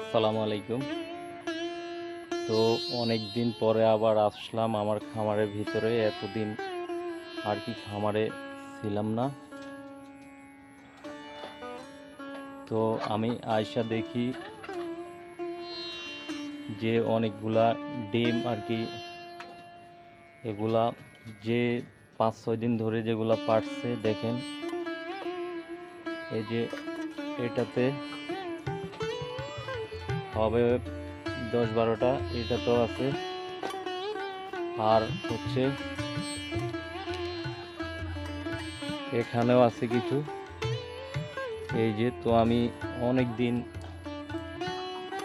আসসালামু আলাইকুম। তো অনেক দিন পরে আবার আসলাম আমার খামারের ভিতরে। এতদিন আর কি খামারে ছিলাম না। তো আমি আয়সা দেখি যে অনেকগুলা ডিম আর কি, এগুলা যে 5-6 দিন ধরে যেগুলা পারছে দেখেন, এই যে এটাতে হবে 10-12টা, এটাতেও আছে, আর হচ্ছে এখানেও আছে কিছু। এই যে, তো আমি অনেক দিন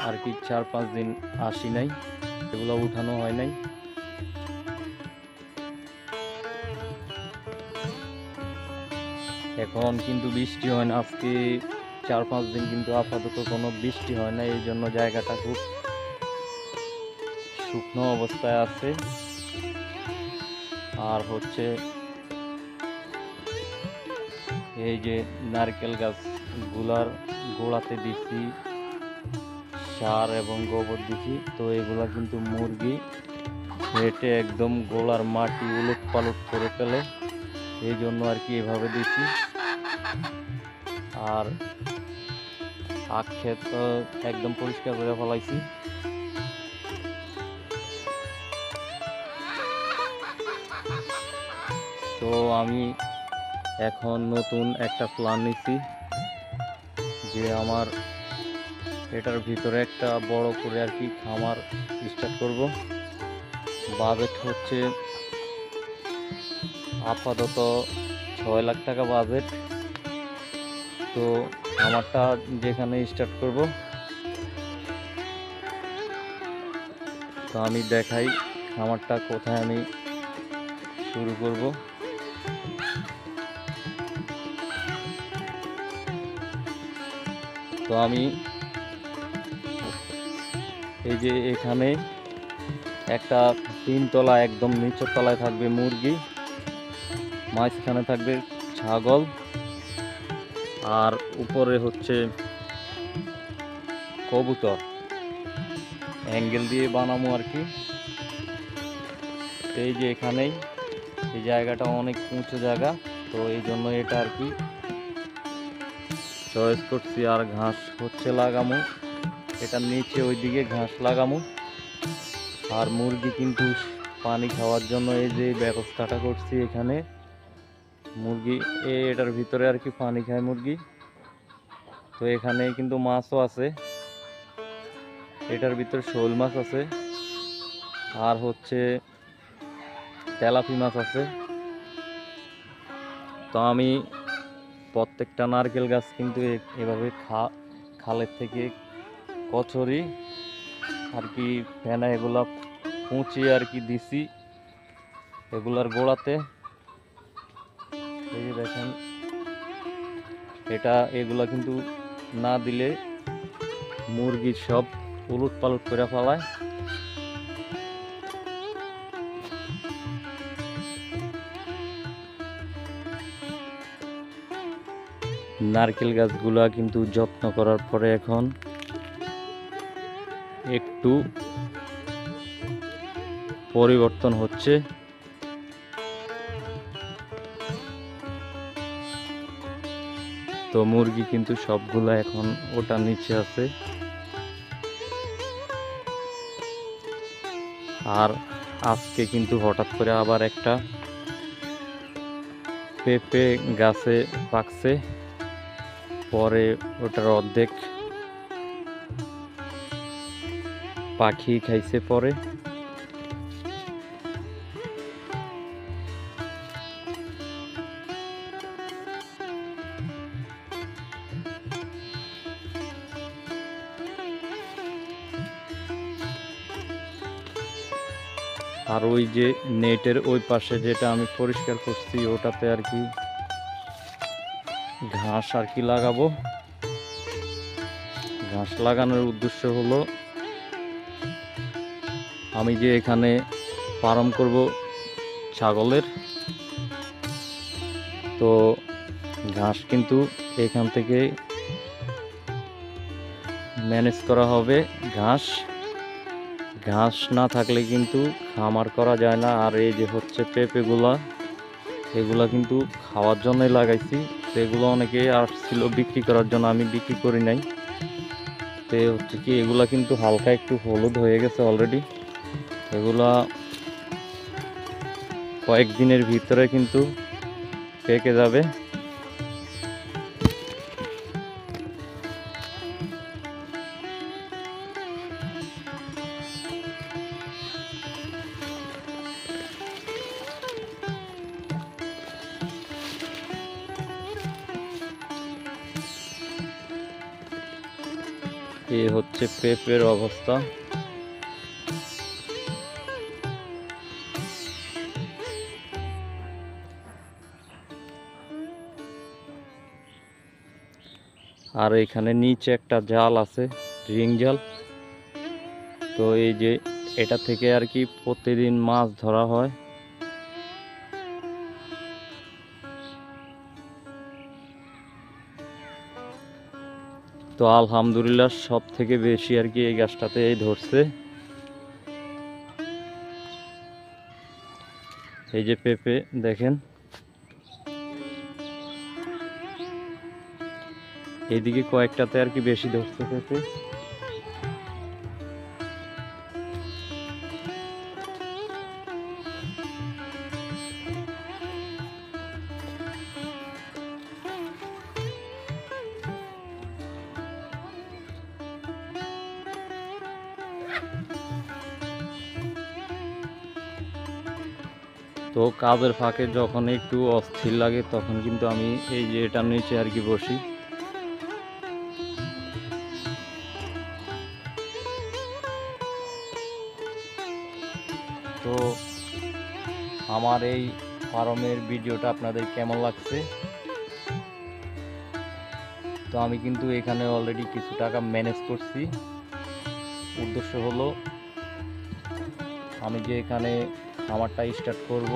আর কি 4-5 দিন আসি নাই, এগুলো উঠানো হয় নাই। এখন কিন্তু বৃষ্টি হয় না, আজকে 4-5 দিন কিন্তু আপাতত কোনো বৃষ্টি হয় না, এই জন্য জায়গাটা খুব শুকনো অবস্থায় আছে। আর হচ্ছে এই যে নারকেল গাছগুলার গোড়াতে দিছি সার এবং গোবর দিছি, তো এগুলা কিন্তু মুরগি হেঁটে একদম গোলার মাটি উলট পালট করে ফেলে, এই জন্য আর কি এভাবে দিছি। আর আখ ক্ষেত একদম পরিষ্কার করে ফেলাইছি। তো আমি এখন নতুন একটা প্ল্যান নিছি যে আমার এটার ভিতরে একটা বড় করে আর কি খামার স্টার্ট করব। বাজেট হচ্ছে আপাতত 6 লাখ টাকা বাজেট। তো খামারটা যেখানে স্টার্ট করব, তো আমি দেখাই খামারটা কোথায় আমি শুরু করব। তো আমি এই যে এখানে একটা 3 তলা, একদম নিচের তলায় থাকবে মুরগি, মাঝখানে থাকবে ছাগল, আর উপরে হচ্ছে কবুতর। অ্যাঙ্গেল দিয়ে বানাবো আর কি। এই যে এখানেই, এই জায়গাটা অনেক উঁচু জায়গা, তো এই জন্য এটা আর কি চয়েস করছি। আর ঘাস হচ্ছে লাগামো, এটার নিচে ওইদিকে ঘাস লাগামো। আর মুরগি কিন্তু পানি খাওয়ার জন্য এই যে ব্যবস্থাটা করছি এখানে, মুরগি এটার ভিতরে আর কি পানি খায় মুরগি। তো এখানে কিন্তু মাছও আছে, এটার ভিতরে শোল মাছ আছে, আর হচ্ছে তেলাপি মাছ আছে। তো আমি প্রত্যেকটা নারকেল গাছ কিন্তু এভাবে খালের থেকে কচুরি আর কি ফেনা এগুলা পুঁচিয়ে আর কি দিছি এগুলার গোড়াতে। এই যে দেখেন, এগুলা কিন্তু না দিলে মুরগি সব উলট পালট করে ফেলায়। নারকেল গাছগুলা কিন্তু যত্ন করার পরে এখন একটু পরিবর্তন হচ্ছে। তো মুরগি কিন্তু সবগুলা এখন ওটার নিচে আছে। আর আজকে কিন্তু হঠাৎ করে আবার একটা পেঁপে গাছে পাকছে, পরে ওটার অর্ধেক পাখি খাইছে পরে। আর ওই যে নেটের ওই পাশে যেটা আমি পরিষ্কার করছি, ওটাতে আর কি ঘাস আর কি লাগাবো। ঘাস লাগানোর উদ্দেশ্য হলো আমি যে এখানে ফার্ম করব ছাগলের, তো ঘাস কিন্তু এখান থেকে ম্যানেজ করা হবে ঘাস। ঘাস না থাকলে কিন্তু খামার করা যায় না। আর এই যে হচ্ছে পেঁপেগুলা, এগুলা কিন্তু খাওয়ার জন্যই লাগাইছি। তো এগুলো অনেকে আসছিল বিক্রি করার জন্য, আমি বিক্রি করি নাই। তো হচ্ছে কি এগুলা কিন্তু হালকা একটু হলুদ হয়ে গেছে অলরেডি। এগুলা কয়েকদিনের ভিতরে কিন্তু পেকে যাবে। এই হচ্ছে পেঁপের অবস্থা। আর এখানে নিচে একটা জাল আছে, রিং জাল। তো এই যে এটা থেকে আর কি প্রতিদিন মাছ ধরা হয়। তো আলহামদুলিল্লাহ সব থেকে বেশি আর কি এই গাছটাতে এই ধরছে। এই যে পেঁপে দেখেন, এইদিকে কয়েকটাতে আর কি বেশি ধরছে পেঁপে। তো কাজের ফাঁকে যখন একটু অস্থির লাগে তখন কিন্তু আমি এই যে এটার নিচে আর কি বসি। তো আমার এই ফার্মের ভিডিওটা আপনাদের কেমন লাগছে? তো আমি কিন্তু এখানে অলরেডি কিছু টাকা ম্যানেজ করছি। উদ্দেশ্য হলো আমি যে এখানে খামারটা স্টার্ট করব